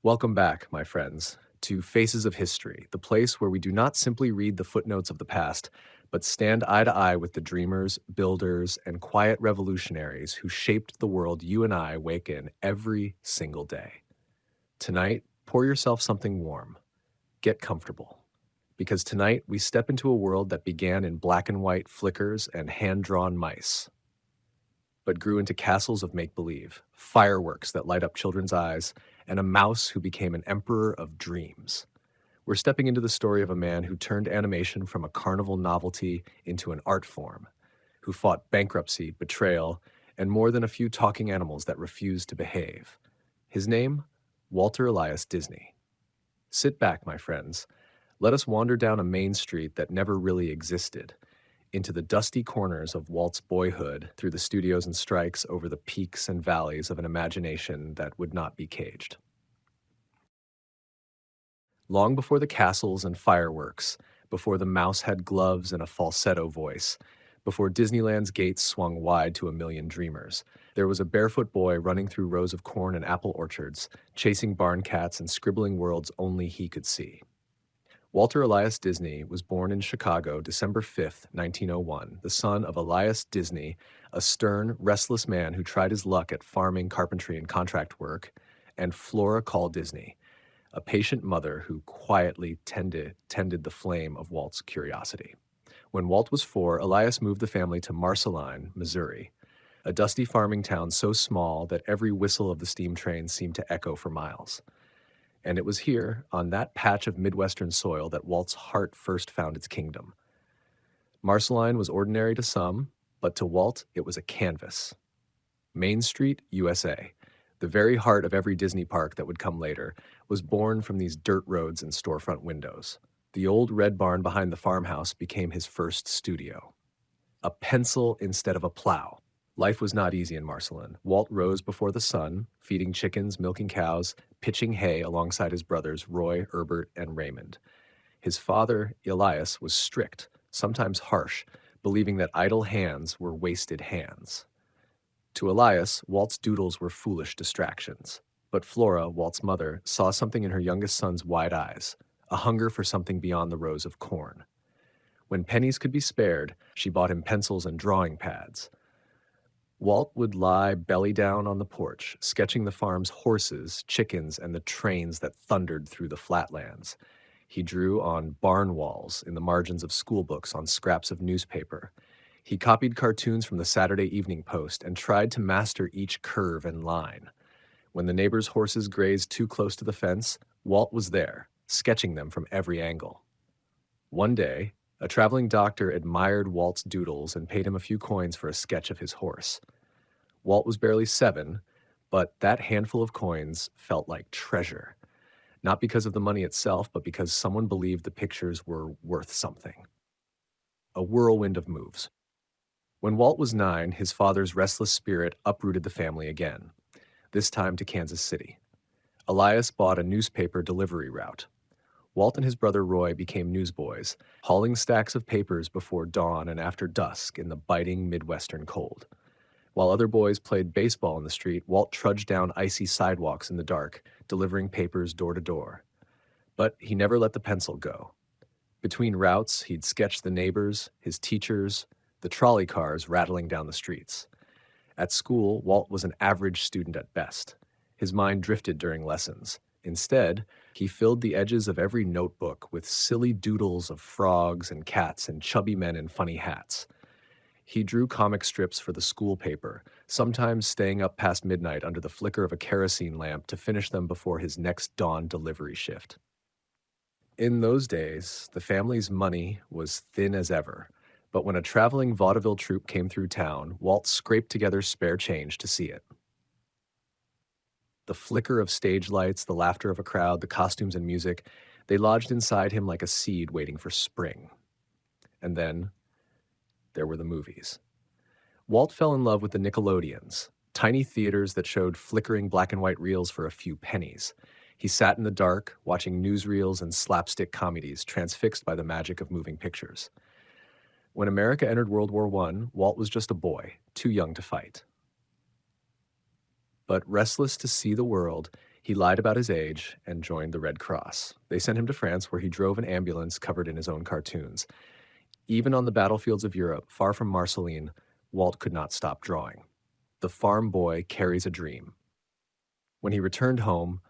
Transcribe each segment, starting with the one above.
Welcome back, my friends, to Faces of History, the place where we do not simply read the footnotes of the past, but stand eye to eye with the dreamers, builders, and quiet revolutionaries who shaped the world you and I wake in every single day. Tonight, pour yourself something warm. Get comfortable. Because tonight we step into a world that began in black and white flickers and hand-drawn mice, but grew into castles of make-believe, fireworks that light up children's eyes, and a mouse who became an emperor of dreams. We're stepping into the story of a man who turned animation from a carnival novelty into an art form, who fought bankruptcy, betrayal, and more than a few talking animals that refused to behave. His name? Walter Elias Disney. Sit back, my friends. Let us wander down a main street that never really existed, into the dusty corners of Walt's boyhood, through the studios and strikes, over the peaks and valleys of an imagination that would not be caged. Long before the castles and fireworks, before the mouse had gloves and a falsetto voice, before Disneyland's gates swung wide to a million dreamers, there was a barefoot boy running through rows of corn and apple orchards, chasing barn cats and scribbling worlds only he could see. Walter Elias Disney was born in Chicago, December 5, 1901, the son of Elias Disney, a stern, restless man who tried his luck at farming, carpentry, and contract work, and Flora Call Disney, a patient mother who quietly tended the flame of Walt's curiosity. When Walt was 4, Elias moved the family to Marceline, Missouri, a dusty farming town so small that every whistle of the steam train seemed to echo for miles. And it was here, on that patch of Midwestern soil, that Walt's heart first found its kingdom. Marceline was ordinary to some, but to Walt, it was a canvas. Main Street, USA, the very heart of every Disney park that would come later, was born from these dirt roads and storefront windows. The old red barn behind the farmhouse became his first studio. A pencil instead of a plow. Life was not easy in Marceline. Walt rose before the sun, feeding chickens, milking cows, pitching hay alongside his brothers Roy, Herbert, and Raymond. His father, Elias, was strict, sometimes harsh, believing that idle hands were wasted hands. To Elias, Walt's doodles were foolish distractions. But Flora, Walt's mother, saw something in her youngest son's wide eyes, a hunger for something beyond the rows of corn. When pennies could be spared, she bought him pencils and drawing pads. Walt would lie belly down on the porch, sketching the farm's horses, chickens, and the trains that thundered through the flatlands. He drew on barn walls, in the margins of school books, on scraps of newspaper. He copied cartoons from the Saturday Evening Post and tried to master each curve and line. When the neighbors' horses grazed too close to the fence, Walt was there, sketching them from every angle. One day, a traveling doctor admired Walt's doodles and paid him a few coins for a sketch of his horse. Walt was barely 7, but that handful of coins felt like treasure, not because of the money itself, but because someone believed the pictures were worth something. A whirlwind of moves. When Walt was 9, his father's restless spirit uprooted the family again, this time to Kansas City. Elias bought a newspaper delivery route. Walt and his brother Roy became newsboys, hauling stacks of papers before dawn and after dusk in the biting Midwestern cold. While other boys played baseball in the street, Walt trudged down icy sidewalks in the dark, delivering papers door to door. But he never let the pencil go. Between routes, he'd sketch the neighbors, his teachers, the trolley cars rattling down the streets. At school, Walt was an average student at best. His mind drifted during lessons. Instead, he filled the edges of every notebook with silly doodles of frogs and cats and chubby men in funny hats. He drew comic strips for the school paper, sometimes staying up past midnight under the flicker of a kerosene lamp to finish them before his next dawn delivery shift. In those days, the family's money was thin as ever, but when a traveling vaudeville troupe came through town, Walt scraped together spare change to see it. The flicker of stage lights, the laughter of a crowd, the costumes and music, they lodged inside him like a seed waiting for spring. And then there were the movies. Walt fell in love with the Nickelodeons, tiny theaters that showed flickering black and white reels for a few pennies. He sat in the dark, watching newsreels and slapstick comedies, transfixed by the magic of moving pictures. When America entered World War I, Walt was just a boy, too young to fight. But restless to see the world, He lied about his age and joined the Red Cross. They sent him to France, where he drove an ambulance covered in his own cartoons. Even on the battlefields of Europe, far from Marceline, Walt could not stop drawing. The farm boy carries a dream. When he returned home,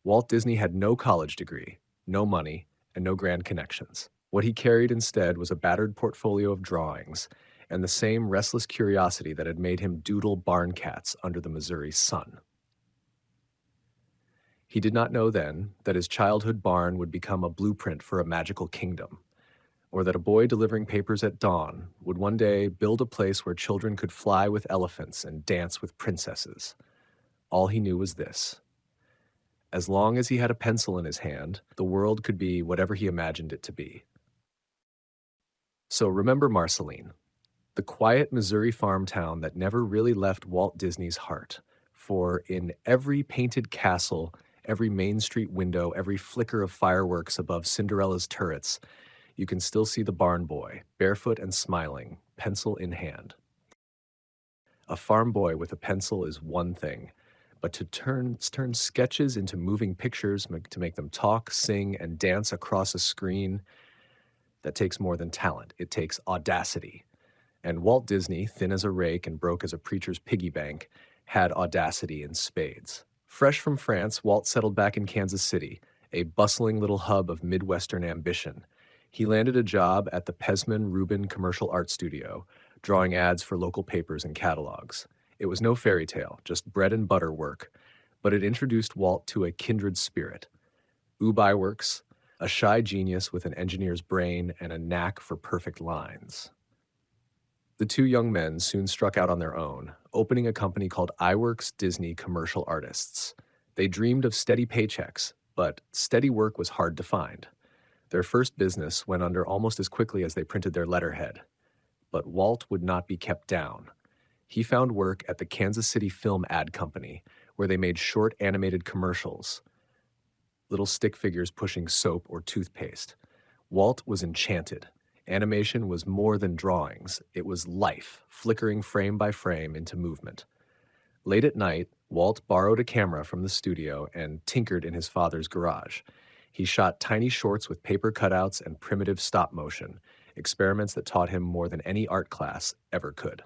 Walt Disney had no college degree, no money, and no grand connections. What he carried instead was a battered portfolio of drawings and the same restless curiosity that had made him doodle barn cats under the Missouri sun. He did not know then that his childhood barn would become a blueprint for a magical kingdom, or that a boy delivering papers at dawn would one day build a place where children could fly with elephants and dance with princesses. All he knew was this: as long as he had a pencil in his hand, the world could be whatever he imagined it to be. So remember Marceline, the quiet Missouri farm town that never really left Walt Disney's heart. For in every painted castle, every Main Street window, every flicker of fireworks above Cinderella's turrets, you can still see the barn boy, barefoot and smiling, pencil in hand. A farm boy with a pencil is one thing, but to turn sketches into moving pictures, to make them talk, sing, and dance across a screen, that takes more than talent. It takes audacity. And Walt Disney, thin as a rake and broke as a preacher's piggy bank, had audacity in spades. Fresh from France, Walt settled back in Kansas City, a bustling little hub of Midwestern ambition. He landed a job at the Pesman Rubin Commercial Art Studio, drawing ads for local papers and catalogs. It was no fairy tale, just bread and butter work, but it introduced Walt to a kindred spirit. Ubi Works, a shy genius with an engineer's brain and a knack for perfect lines. The two young men soon struck out on their own, opening a company called iWorks Disney Commercial Artists. They dreamed of steady paychecks, but steady work was hard to find. Their first business went under almost as quickly as they printed their letterhead. But Walt would not be kept down. He found work at the Kansas City Film Ad Company, where they made short animated commercials, little stick figures pushing soap or toothpaste. Walt was enchanted. Animation was more than drawings. It was life, flickering frame by frame into movement. Late at night, Walt borrowed a camera from the studio and tinkered in his father's garage. He shot tiny shorts with paper cutouts and primitive stop motion, experiments that taught him more than any art class ever could.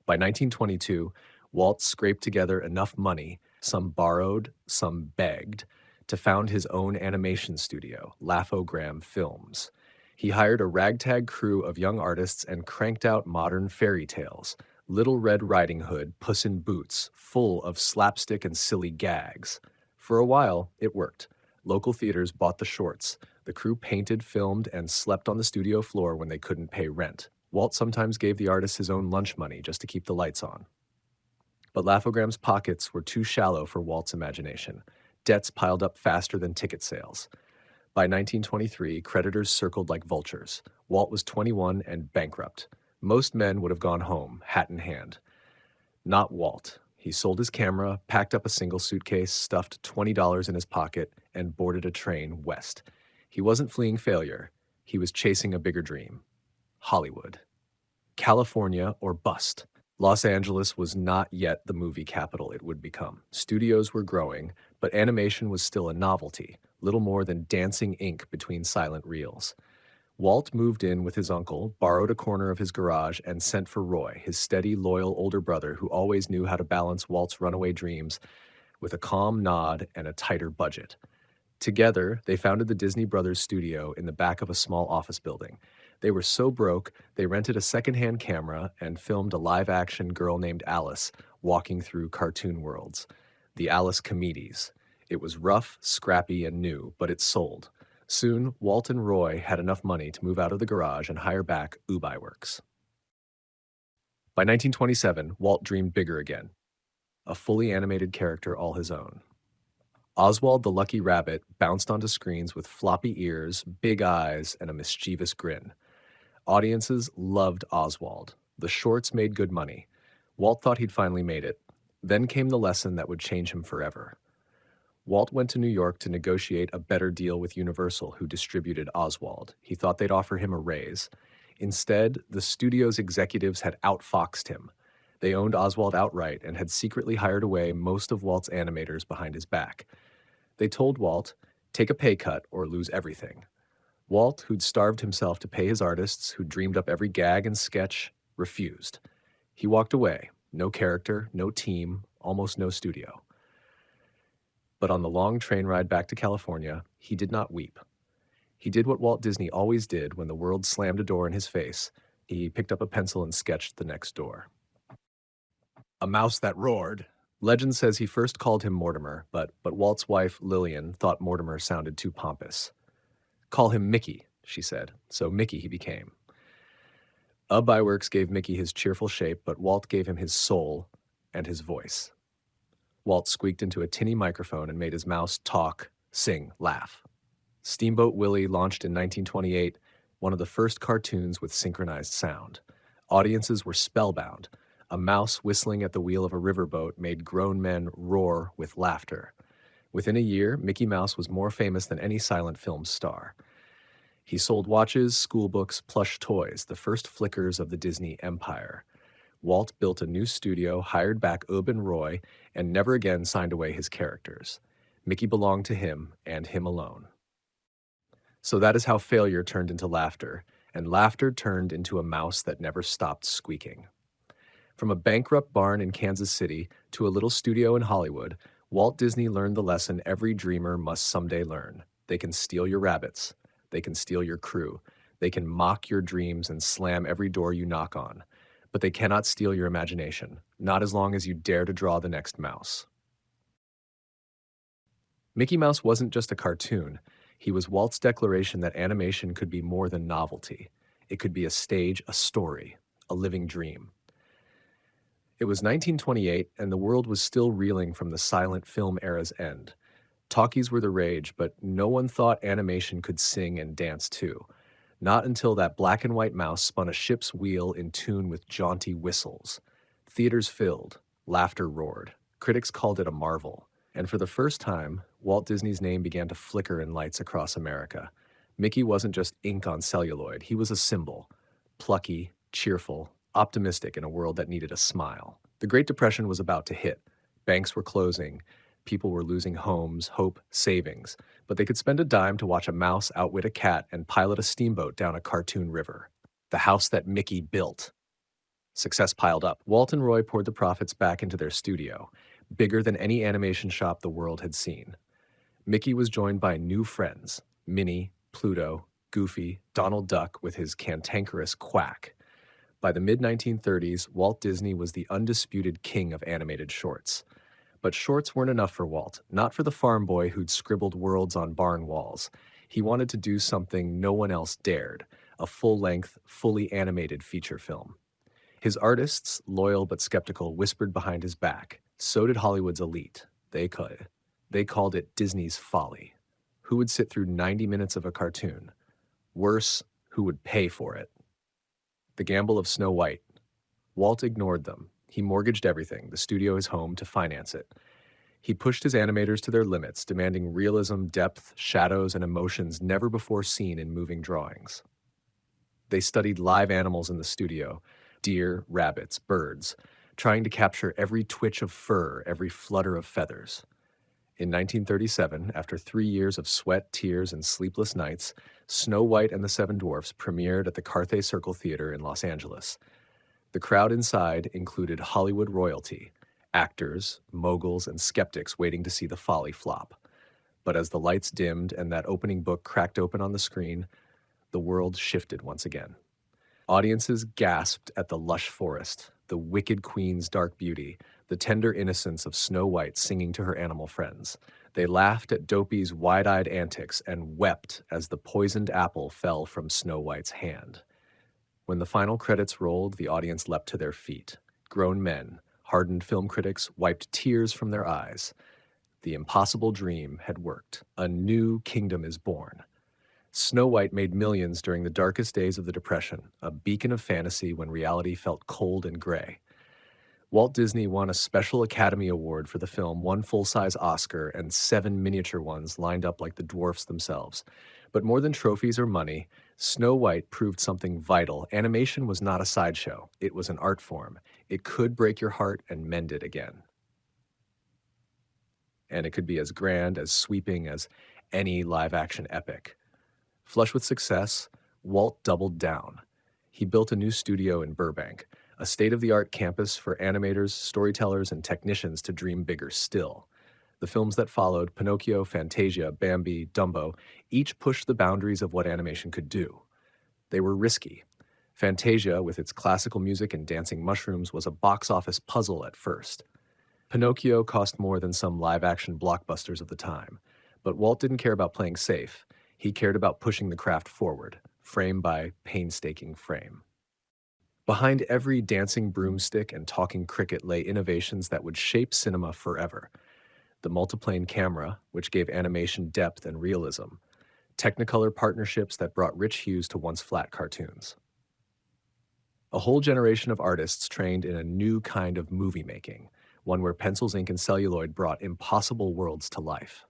By 1922, Walt scraped together enough money, some borrowed, some begged, to found his own animation studio, Laugh-O-Gram Films. He hired a ragtag crew of young artists and cranked out modern fairy tales, Little Red Riding Hood, Puss in Boots, full of slapstick and silly gags. For a while, it worked. Local theaters bought the shorts. The crew painted, filmed, and slept on the studio floor when they couldn't pay rent. Walt sometimes gave the artists his own lunch money just to keep the lights on. But Laugh-O-Gram's pockets were too shallow for Walt's imagination. Debts piled up faster than ticket sales. By 1923, creditors circled like vultures. Walt was 21 and bankrupt. Most men would have gone home, hat in hand. Not Walt. He sold his camera, packed up a single suitcase, stuffed $20 in his pocket, and boarded a train west. He wasn't fleeing failure. He was chasing a bigger dream. Hollywood. California or bust. Los Angeles was not yet the movie capital it would become. Studios were growing, but animation was still a novelty, little more than dancing ink between silent reels. Walt moved in with his uncle, borrowed a corner of his garage, and sent for Roy, his steady, loyal older brother who always knew how to balance Walt's runaway dreams with a calm nod and a tighter budget. Together, they founded the Disney Brothers studio in the back of a small office building. They were so broke, they rented a secondhand camera and filmed a live-action girl named Alice walking through cartoon worlds, the Alice Comedies. It was rough, scrappy, and new, but it sold. Soon, Walt and Roy had enough money to move out of the garage and hire back Ubi Works. By 1927, Walt dreamed bigger again, a fully animated character all his own. Oswald the Lucky Rabbit bounced onto screens with floppy ears, big eyes, and a mischievous grin. Audiences loved Oswald. The shorts made good money. Walt thought he'd finally made it. Then came the lesson that would change him forever. Walt went to New York to negotiate a better deal with Universal, who distributed Oswald. He thought they'd offer him a raise. Instead, the studio's executives had outfoxed him. They owned Oswald outright and had secretly hired away most of Walt's animators behind his back. They told Walt, take a pay cut or lose everything. Walt, who'd starved himself to pay his artists, who'd dreamed up every gag and sketch, refused. He walked away. No character, no team, almost no studio. But on the long train ride back to California, he did not weep. He did what Walt Disney always did when the world slammed a door in his face. He picked up a pencil and sketched the next door. A mouse that roared. Legend says he first called him Mortimer, but Walt's wife, Lillian, thought Mortimer sounded too pompous. Call him Mickey, she said, so Mickey he became. Byworks gave Mickey his cheerful shape, but Walt gave him his soul and his voice. Walt squeaked into a tinny microphone and made his mouse talk, sing, laugh. Steamboat Willie launched in 1928, one of the first cartoons with synchronized sound. Audiences were spellbound. A mouse whistling at the wheel of a riverboat made grown men roar with laughter. Within a year, Mickey Mouse was more famous than any silent film star. He sold watches, schoolbooks, plush toys, the first flickers of the Disney empire. Walt built a new studio, hired back Ub and Roy, and never again signed away his characters. Mickey belonged to him and him alone. So that is how failure turned into laughter, and laughter turned into a mouse that never stopped squeaking. From a bankrupt barn in Kansas City to a little studio in Hollywood, Walt Disney learned the lesson every dreamer must someday learn. They can steal your rabbits. They can steal your crew. They can mock your dreams and slam every door you knock on. But they cannot steal your imagination, not as long as you dare to draw the next mouse. Mickey Mouse wasn't just a cartoon. He was Walt's declaration that animation could be more than novelty. It could be a stage, a story, a living dream. It was 1928, and the world was still reeling from the silent film era's end. Talkies were the rage, but no one thought animation could sing and dance too. Not until that black and white mouse spun a ship's wheel in tune with jaunty whistles. Theaters filled, laughter roared. Critics called it a marvel. And for the first time, Walt Disney's name began to flicker in lights across America. Mickey wasn't just ink on celluloid, he was a symbol. Plucky, cheerful, optimistic in a world that needed a smile. The Great Depression was about to hit. Banks were closing. People were losing homes, hope, savings. But they could spend a dime to watch a mouse outwit a cat and pilot a steamboat down a cartoon river. The house that Mickey built. Success piled up. Walt and Roy poured the profits back into their studio, bigger than any animation shop the world had seen. Mickey was joined by new friends, Minnie, Pluto, Goofy, Donald Duck with his cantankerous quack. By the mid-1930s, Walt Disney was the undisputed king of animated shorts. But shorts weren't enough for Walt, not for the farm boy who'd scribbled worlds on barn walls. He wanted to do something no one else dared, a full-length, fully animated feature film. His artists, loyal but skeptical, whispered behind his back. So did Hollywood's elite. They called it Disney's folly. Who would sit through 90 minutes of a cartoon? Worse, who would pay for it? The gamble of Snow White. Walt ignored them. He mortgaged everything, the studio his home, to finance it. He pushed his animators to their limits, demanding realism, depth, shadows, and emotions never before seen in moving drawings. They studied live animals in the studio, deer, rabbits, birds, trying to capture every twitch of fur, every flutter of feathers. In 1937, after 3 years of sweat, tears, and sleepless nights, Snow White and the Seven Dwarfs premiered at the Carthay Circle Theater in Los Angeles. The crowd inside included Hollywood royalty, actors, moguls, and skeptics waiting to see the folly flop. But as the lights dimmed and that opening book cracked open on the screen, the world shifted once again. Audiences gasped at the lush forest, the wicked queen's dark beauty, the tender innocence of Snow White singing to her animal friends. They laughed at Dopey's wide-eyed antics and wept as the poisoned apple fell from Snow White's hand. When the final credits rolled, the audience leapt to their feet. Grown men, hardened film critics, wiped tears from their eyes. The impossible dream had worked. A new kingdom is born. Snow White made millions during the darkest days of the Depression, a beacon of fantasy when reality felt cold and gray. Walt Disney won a special Academy Award for the film, 1 full-size Oscar, and 7 miniature ones lined up like the dwarfs themselves. But more than trophies or money, Snow White proved something vital. Animation was not a sideshow, it was an art form. It could break your heart and mend it again. And it could be as grand, as sweeping as any live action epic. Flush with success, Walt doubled down. He built a new studio in Burbank, a state of the art campus for animators, storytellers, and technicians to dream bigger still. The films that followed, Pinocchio, Fantasia, Bambi, Dumbo, each pushed the boundaries of what animation could do. They were risky. Fantasia, with its classical music and dancing mushrooms, was a box office puzzle at first. Pinocchio cost more than some live-action blockbusters of the time. But Walt didn't care about playing safe. He cared about pushing the craft forward, frame by painstaking frame. Behind every dancing broomstick and talking cricket lay innovations that would shape cinema forever. The multiplane camera, which gave animation depth and realism. Technicolor partnerships that brought rich hues to once flat cartoons. A whole generation of artists trained in a new kind of movie making, one where pencils, ink, and celluloid brought impossible worlds to life.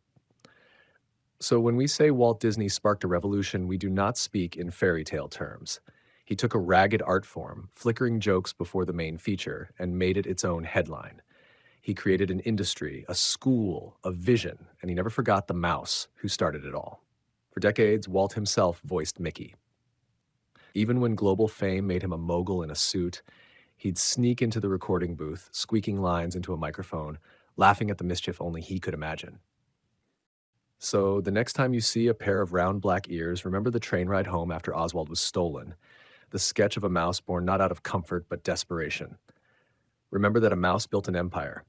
So when we say Walt Disney sparked a revolution, we do not speak in fairy tale terms. He took a ragged art form, flickering jokes before the main feature, and made it its own headline. He created an industry, a school, a vision, and he never forgot the mouse who started it all. For decades, Walt himself voiced Mickey. Even when global fame made him a mogul in a suit, he'd sneak into the recording booth, squeaking lines into a microphone, laughing at the mischief only he could imagine. So the next time you see a pair of round black ears, remember the train ride home after Oswald was stolen, the sketch of a mouse born not out of comfort but desperation. Remember that a mouse built an empire,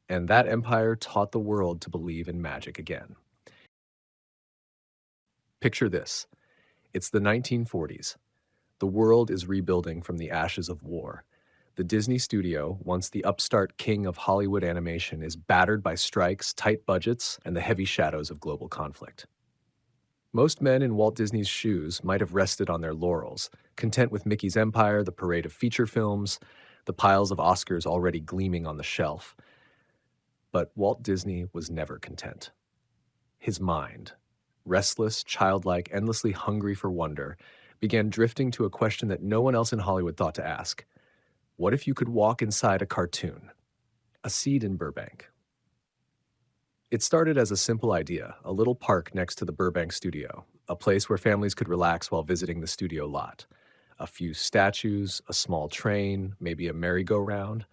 and that empire taught the world to believe in magic again. Picture this. It's the 1940s. The world is rebuilding from the ashes of war. The Disney studio, once the upstart king of Hollywood animation, is battered by strikes, tight budgets, and the heavy shadows of global conflict. Most men in Walt Disney's shoes might have rested on their laurels, content with Mickey's empire, the parade of feature films, the piles of Oscars already gleaming on the shelf. But Walt Disney was never content. His mind, restless, childlike, endlessly hungry for wonder, began drifting to a question that no one else in Hollywood thought to ask. What if you could walk inside a cartoon? A seed in Burbank. It started as a simple idea, a little park next to the Burbank studio, a place where families could relax while visiting the studio lot. A few statues, a small train, maybe a merry-go-round.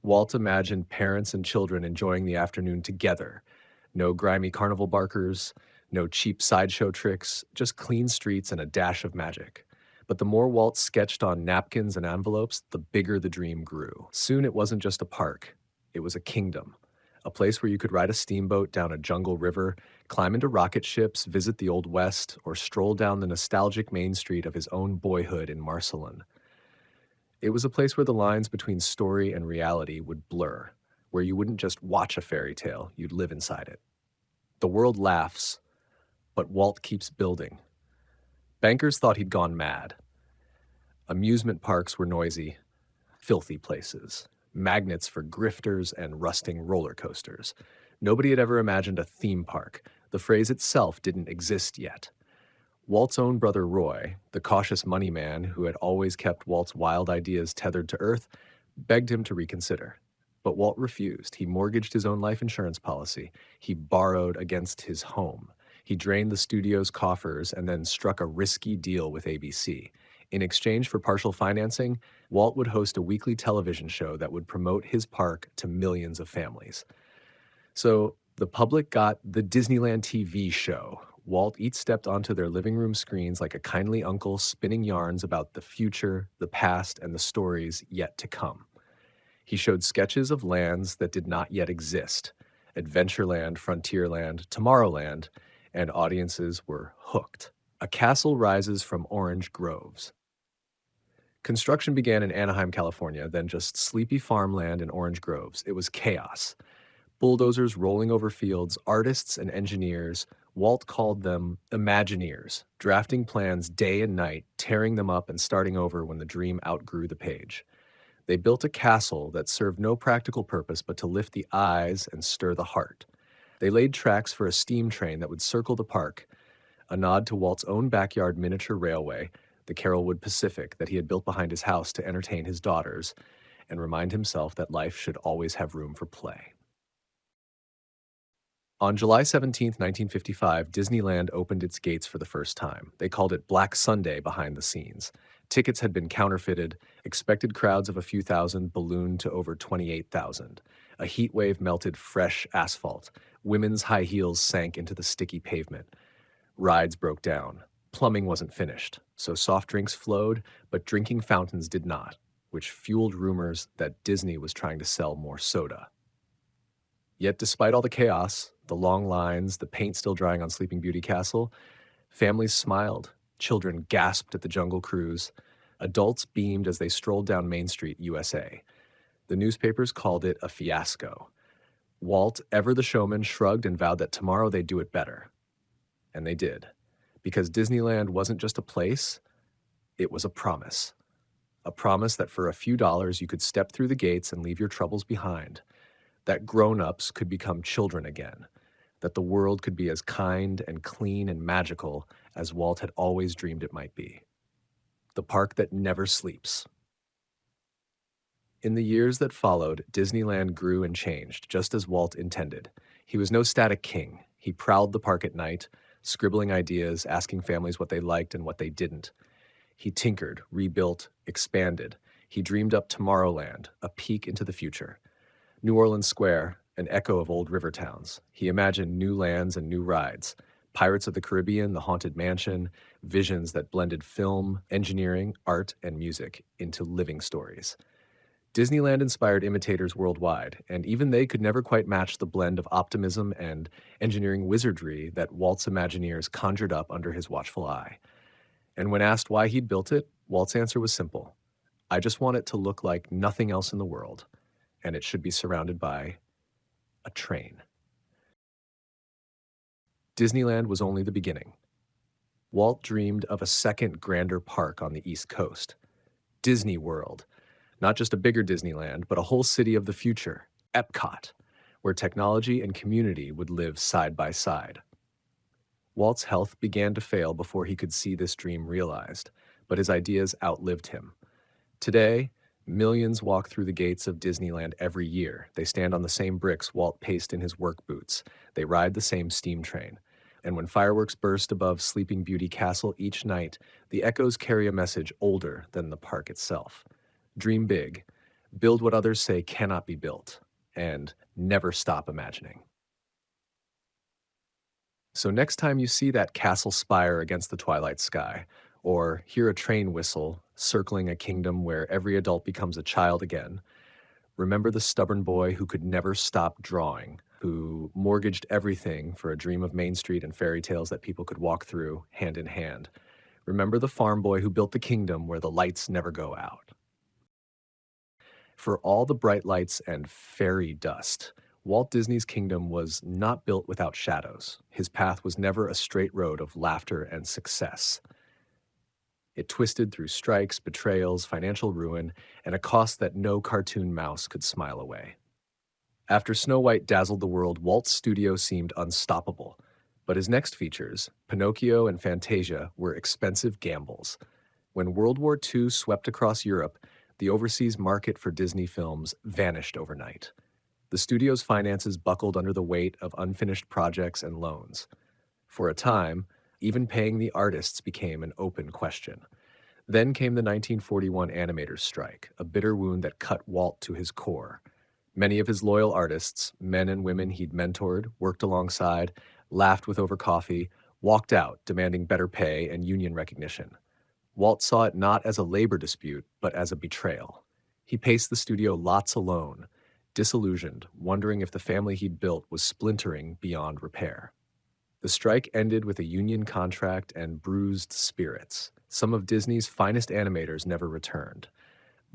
Walt imagined parents and children enjoying the afternoon together. No grimy carnival barkers, no cheap sideshow tricks, just clean streets and a dash of magic. But the more Walt sketched on napkins and envelopes, the bigger the dream grew. Soon it wasn't just a park, it was a kingdom. A place where you could ride a steamboat down a jungle river, climb into rocket ships, visit the Old West, or stroll down the nostalgic main street of his own boyhood in Marcelin. It was a place where the lines between story and reality would blur, where you wouldn't just watch a fairy tale, you'd live inside it. The world laughs, but Walt keeps building. Bankers thought he'd gone mad. Amusement parks were noisy, filthy places, magnets for grifters and rusting roller coasters. Nobody had ever imagined a theme park. The phrase itself didn't exist yet. Walt's own brother Roy, the cautious money man who had always kept Walt's wild ideas tethered to earth, begged him to reconsider. But Walt refused. He mortgaged his own life insurance policy. He borrowed against his home. He drained the studio's coffers and then struck a risky deal with ABC. In exchange for partial financing, Walt would host a weekly television show that would promote his park to millions of families. So the public got the Disneyland TV show. Walt each stepped onto their living room screens like a kindly uncle spinning yarns about the future, the past, and the stories yet to come. He showed sketches of lands that did not yet exist, Adventureland, Frontierland, Tomorrowland, and audiences were hooked. A castle rises from orange groves. Construction began in Anaheim, California, then just sleepy farmland in orange groves. It was chaos. Bulldozers rolling over fields, artists and engineers. Walt called them Imagineers, drafting plans day and night, tearing them up and starting over when the dream outgrew the page. They built a castle that served no practical purpose but to lift the eyes and stir the heart. They laid tracks for a steam train that would circle the park, and a a nod to Walt's own backyard miniature railway, the Carrollwood Pacific, that he had built behind his house to entertain his daughters and remind himself that life should always have room for play. On July 17th, 1955, Disneyland opened its gates for the first time. They called it Black Sunday behind the scenes. Tickets had been counterfeited, expected crowds of a few thousand ballooned to over 28,000. A heat wave melted fresh asphalt. Women's high heels sank into the sticky pavement. Rides broke down. Plumbing wasn't finished, so soft drinks flowed, but drinking fountains did not, which fueled rumors that Disney was trying to sell more soda. Yet despite all the chaos, the long lines, the paint still drying on Sleeping Beauty Castle, families smiled, children gasped at the Jungle Cruise, adults beamed as they strolled down Main Street, USA. The newspapers called it a fiasco. Walt, ever the showman, shrugged and vowed that tomorrow they'd do it better. And they did. Because Disneyland wasn't just a place, it was a promise. A promise that for a few dollars you could step through the gates and leave your troubles behind. That grown-ups could become children again. That the world could be as kind and clean and magical as Walt had always dreamed it might be. The park that never sleeps. In the years that followed, Disneyland grew and changed, just as Walt intended. He was no static king. He prowled the park at night, scribbling ideas, asking families what they liked and what they didn't. He tinkered, rebuilt, expanded. He dreamed up Tomorrowland, a peek into the future. New Orleans Square, an echo of old river towns. He imagined new lands and new rides. Pirates of the Caribbean, the Haunted Mansion, visions that blended film, engineering, art, and music into living stories. Disneyland inspired imitators worldwide, and even they could never quite match the blend of optimism and engineering wizardry that Walt's Imagineers conjured up under his watchful eye. And when asked why he'd built it, Walt's answer was simple. I just want it to look like nothing else in the world, and it should be surrounded by a train. Disneyland was only the beginning. Walt dreamed of a second, grander park on the East Coast. Disney World. Not just a bigger Disneyland, but a whole city of the future, Epcot, where technology and community would live side by side. Walt's health began to fail before he could see this dream realized, but his ideas outlived him. Today, millions walk through the gates of Disneyland every year. They stand on the same bricks Walt paced in his work boots. They ride the same steam train. And when fireworks burst above Sleeping Beauty Castle each night, the echoes carry a message older than the park itself. Dream big, build what others say cannot be built, and never stop imagining. So next time you see that castle spire against the twilight sky, or hear a train whistle circling a kingdom where every adult becomes a child again, remember the stubborn boy who could never stop drawing, who mortgaged everything for a dream of Main Street and fairy tales that people could walk through hand in hand. Remember the farm boy who built the kingdom where the lights never go out. For all the bright lights and fairy dust, Walt Disney's kingdom was not built without shadows. His path was never a straight road of laughter and success. It twisted through strikes, betrayals, financial ruin, and a cost that no cartoon mouse could smile away. After Snow White dazzled the world, Walt's studio seemed unstoppable. But his next features, Pinocchio and Fantasia, were expensive gambles. When World War II swept across Europe, the overseas market for Disney films vanished overnight. The studio's finances buckled under the weight of unfinished projects and loans. For a time, even paying the artists became an open question. Then came the 1941 animators' strike, a bitter wound that cut Walt to his core. Many of his loyal artists, men and women he'd mentored, worked alongside, laughed with over coffee, walked out demanding better pay and union recognition. Walt saw it not as a labor dispute, but as a betrayal. He paced the studio lots alone, disillusioned, wondering if the family he'd built was splintering beyond repair. The strike ended with a union contract and bruised spirits. Some of Disney's finest animators never returned.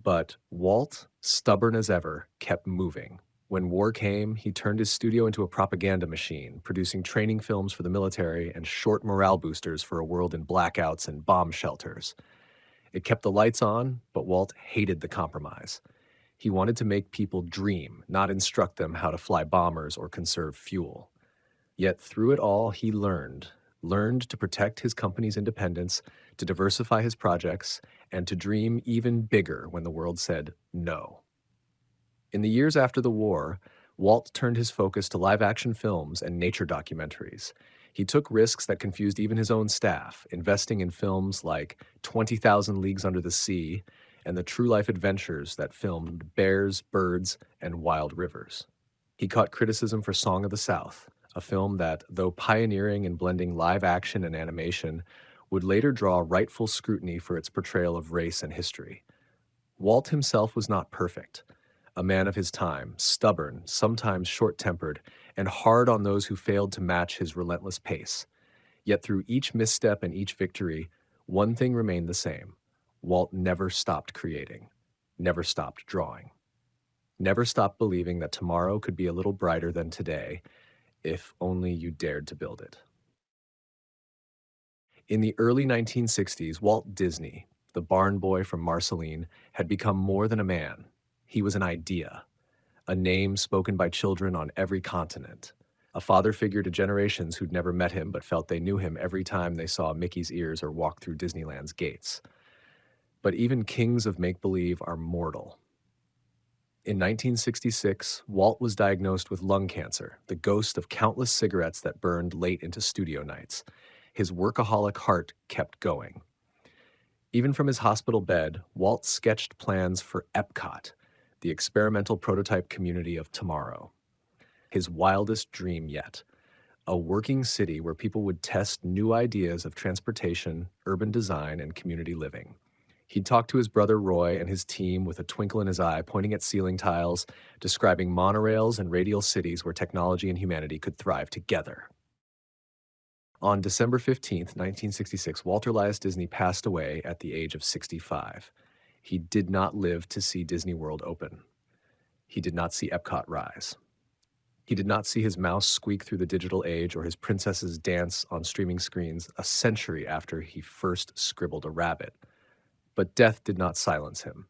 But Walt, stubborn as ever, kept moving. When war came, he turned his studio into a propaganda machine, producing training films for the military and short morale boosters for a world in blackouts and bomb shelters. It kept the lights on, but Walt hated the compromise. He wanted to make people dream, not instruct them how to fly bombers or conserve fuel. Yet through it all, he learned learned to protect his company's independence, to diversify his projects, and to dream even bigger when the world said no. In the years after the war, Walt turned his focus to live action films and nature documentaries. He took risks that confused even his own staff, investing in films like 20,000 Leagues Under the Sea and the true life adventures that filmed bears, birds, and wild rivers. He caught criticism for Song of the South, a film that, though pioneering in blending live action and animation, would later draw rightful scrutiny for its portrayal of race and history. Walt himself was not perfect. A man of his time, stubborn, sometimes short-tempered, and hard on those who failed to match his relentless pace. Yet through each misstep and each victory, one thing remained the same. Walt never stopped creating, never stopped drawing, never stopped believing that tomorrow could be a little brighter than today, if only you dared to build it. In the early 1960s, Walt Disney, the barn boy from Marceline, had become more than a man. He was an idea, a name spoken by children on every continent, a father figure to generations who'd never met him but felt they knew him every time they saw Mickey's ears or walked through Disneyland's gates. But even kings of make-believe are mortal. In 1966, Walt was diagnosed with lung cancer, the ghost of countless cigarettes that burned late into studio nights. His workaholic heart kept going. Even from his hospital bed, Walt sketched plans for Epcot, the experimental prototype community of tomorrow. His wildest dream yet, a working city where people would test new ideas of transportation, urban design, and community living. He'd talk to his brother Roy and his team with a twinkle in his eye, pointing at ceiling tiles, describing monorails and radial cities where technology and humanity could thrive together. On December 15th, 1966, Walter Elias Disney passed away at the age of 65. He did not live to see Disney World open. He did not see Epcot rise. He did not see his mouse squeak through the digital age or his princesses dance on streaming screens a century after he first scribbled a rabbit. But death did not silence him.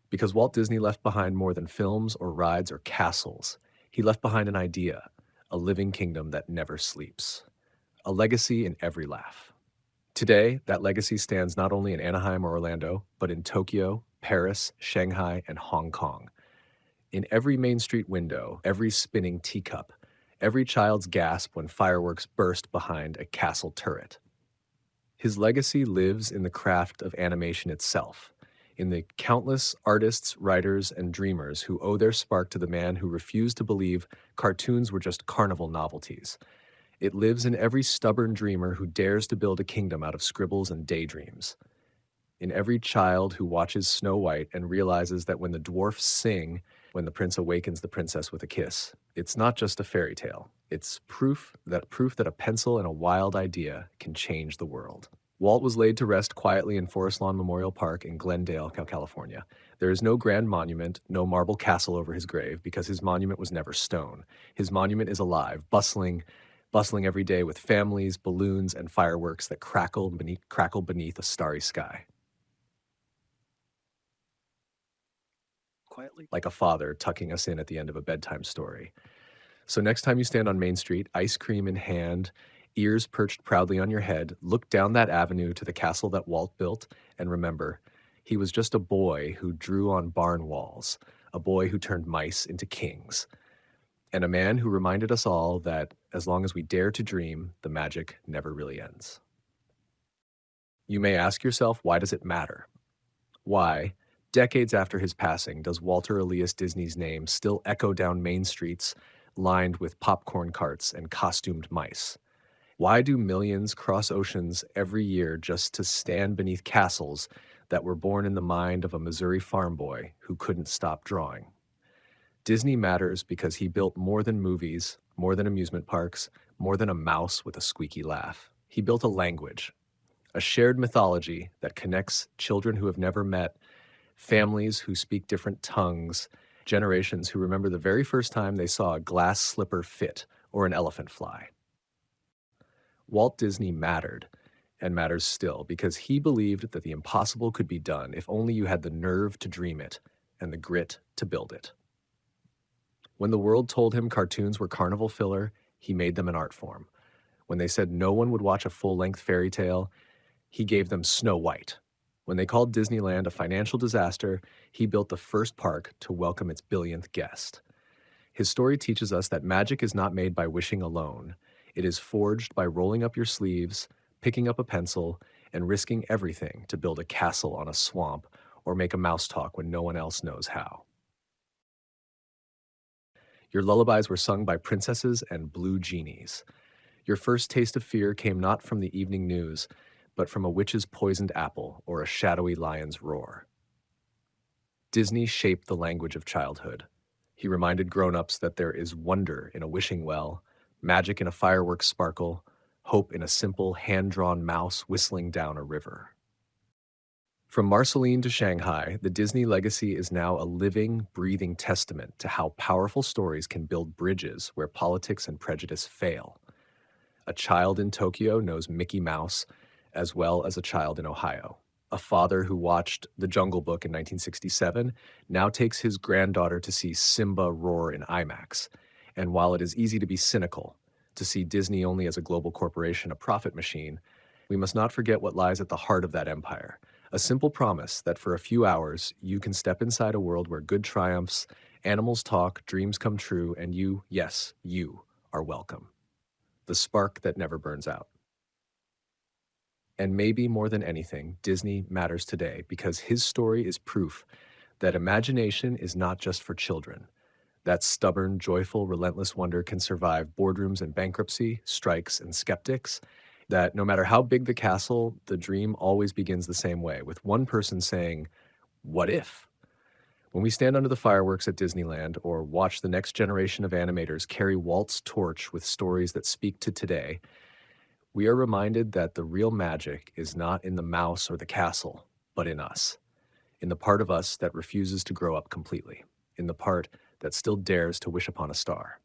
Because Walt Disney left behind more than films or rides or castles. He left behind an idea, a living kingdom that never sleeps. A legacy in every laugh. Today, that legacy stands not only in Anaheim or Orlando, but in Tokyo, Paris, Shanghai, and Hong Kong. In every Main Street window, every spinning teacup, every child's gasp when fireworks burst behind a castle turret. His legacy lives in the craft of animation itself, in the countless artists, writers, and dreamers who owe their spark to the man who refused to believe cartoons were just carnival novelties. It lives in every stubborn dreamer who dares to build a kingdom out of scribbles and daydreams. In every child who watches Snow White and realizes that when the dwarfs sing, when the prince awakens the princess with a kiss, it's not just a fairy tale. It's proof that a pencil and a wild idea can change the world. Walt was laid to rest quietly in Forest Lawn Memorial Park in Glendale, California. There is no grand monument, no marble castle over his grave, because his monument was never stone. His monument is alive, bustling every day with families, balloons, and fireworks that crackle beneath a starry sky. Quietly, like a father tucking us in at the end of a bedtime story. So next time you stand on Main Street, ice cream in hand, ears perched proudly on your head, look down that avenue to the castle that Walt built, and remember, he was just a boy who drew on barn walls, a boy who turned mice into kings, and a man who reminded us all that as long as we dare to dream, the magic never really ends. You may ask yourself, why does it matter? Why, decades after his passing, does Walter Elias Disney's name still echo down main streets lined with popcorn carts and costumed mice? Why do millions cross oceans every year just to stand beneath castles that were born in the mind of a Missouri farm boy who couldn't stop drawing? Disney matters because he built more than movies, more than amusement parks, more than a mouse with a squeaky laugh. He built a language, a shared mythology that connects children who have never met, families who speak different tongues, generations who remember the very first time they saw a glass slipper fit or an elephant fly. Walt Disney mattered, and matters still, because he believed that the impossible could be done if only you had the nerve to dream it and the grit to build it. When the world told him cartoons were carnival filler, he made them an art form. When they said no one would watch a full-length fairy tale, he gave them Snow White. When they called Disneyland a financial disaster, he built the first park to welcome its billionth guest. His story teaches us that magic is not made by wishing alone. It is forged by rolling up your sleeves, picking up a pencil, and risking everything to build a castle on a swamp or make a mouse talk when no one else knows how. Your lullabies were sung by princesses and blue genies. Your first taste of fear came not from the evening news, but from a witch's poisoned apple or a shadowy lion's roar. Disney shaped the language of childhood. He reminded grown-ups that there is wonder in a wishing well, magic in a fireworks sparkle, hope in a simple hand-drawn mouse whistling down a river. From Marceline to Shanghai, the Disney legacy is now a living, breathing testament to how powerful stories can build bridges where politics and prejudice fail. A child in Tokyo knows Mickey Mouse as well as a child in Ohio. A father who watched The Jungle Book in 1967 now takes his granddaughter to see Simba roar in IMAX. And while it is easy to be cynical, to see Disney only as a global corporation, a profit machine, we must not forget what lies at the heart of that empire. A simple promise that for a few hours, you can step inside a world where good triumphs, animals talk, dreams come true, and you, yes, you, are welcome. The spark that never burns out. And maybe more than anything, Disney matters today because his story is proof that imagination is not just for children. That stubborn, joyful, relentless wonder can survive boardrooms and bankruptcy, strikes and skeptics. That no matter how big the castle, the dream always begins the same way, with one person saying, "What if?" When we stand under the fireworks at Disneyland or watch the next generation of animators carry Walt's torch with stories that speak to today, we are reminded that the real magic is not in the mouse or the castle, but in us, in the part of us that refuses to grow up completely, in the part that still dares to wish upon a star.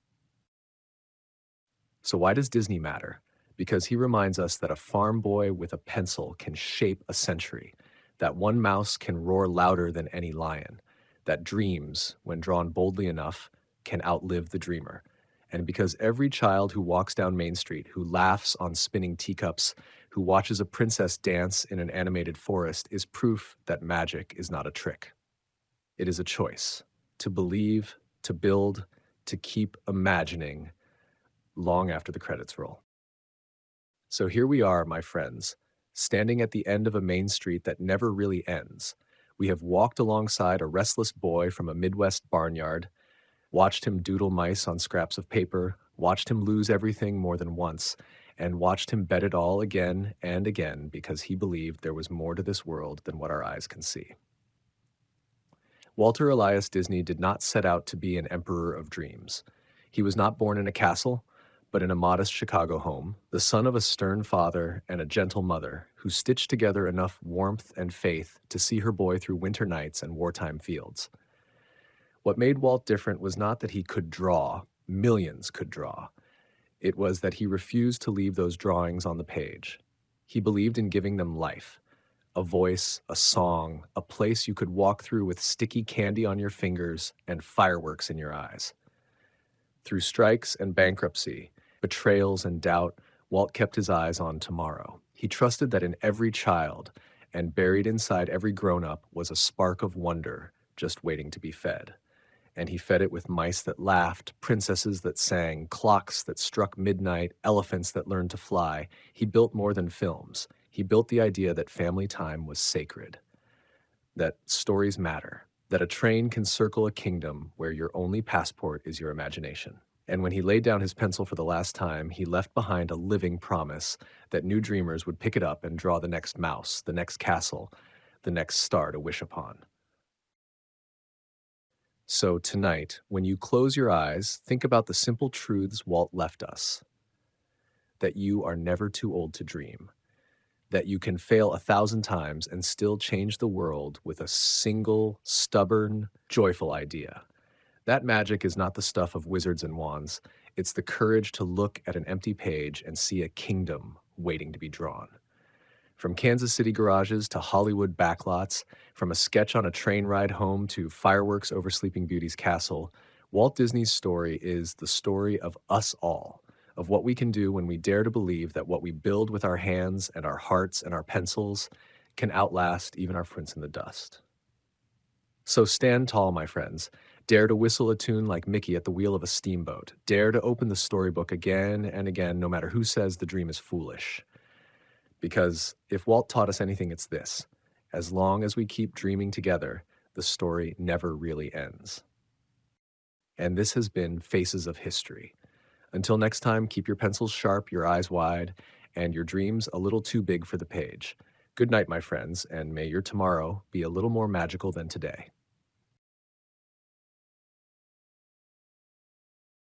So why does Disney matter? Because he reminds us that a farm boy with a pencil can shape a century, that one mouse can roar louder than any lion, that dreams, when drawn boldly enough, can outlive the dreamer. And because every child who walks down Main Street, who laughs on spinning teacups, who watches a princess dance in an animated forest is proof that magic is not a trick. It is a choice to believe, to build, to keep imagining long after the credits roll. So here we are, my friends, standing at the end of a main street that never really ends. We have walked alongside a restless boy from a Midwest barnyard, watched him doodle mice on scraps of paper, watched him lose everything more than once, and watched him bet it all again and again because he believed there was more to this world than what our eyes can see. Walter Elias Disney did not set out to be an emperor of dreams. He was not born in a castle, but in a modest Chicago home, the son of a stern father and a gentle mother who stitched together enough warmth and faith to see her boy through winter nights and wartime fields. What made Walt different was not that he could draw, millions could draw. It was that he refused to leave those drawings on the page. He believed in giving them life, a voice, a song, a place you could walk through with sticky candy on your fingers and fireworks in your eyes. Through strikes and bankruptcy, betrayals and doubt, Walt kept his eyes on tomorrow. He trusted that in every child and buried inside every grown-up was a spark of wonder just waiting to be fed. And he fed it with mice that laughed, princesses that sang, clocks that struck midnight, elephants that learned to fly. He built more than films. He built the idea that family time was sacred, that stories matter, that a train can circle a kingdom where your only passport is your imagination. And when he laid down his pencil for the last time, he left behind a living promise that new dreamers would pick it up and draw the next mouse, the next castle, the next star to wish upon. So tonight, when you close your eyes, think about the simple truths Walt left us. That you are never too old to dream. That you can fail 1,000 times and still change the world with a single, stubborn, joyful idea. That magic is not the stuff of wizards and wands. It's the courage to look at an empty page and see a kingdom waiting to be drawn. From Kansas City garages to Hollywood backlots, from a sketch on a train ride home to fireworks over Sleeping Beauty's castle, Walt Disney's story is the story of us all, of what we can do when we dare to believe that what we build with our hands and our hearts and our pencils can outlast even our prints in the dust. So stand tall, my friends. Dare to whistle a tune like Mickey at the wheel of a steamboat. Dare to open the storybook again and again, no matter who says the dream is foolish. Because if Walt taught us anything, it's this: as long as we keep dreaming together, the story never really ends. And this has been Faces of History. Until next time, keep your pencils sharp, your eyes wide, and your dreams a little too big for the page. Good night, my friends, and may your tomorrow be a little more magical than today.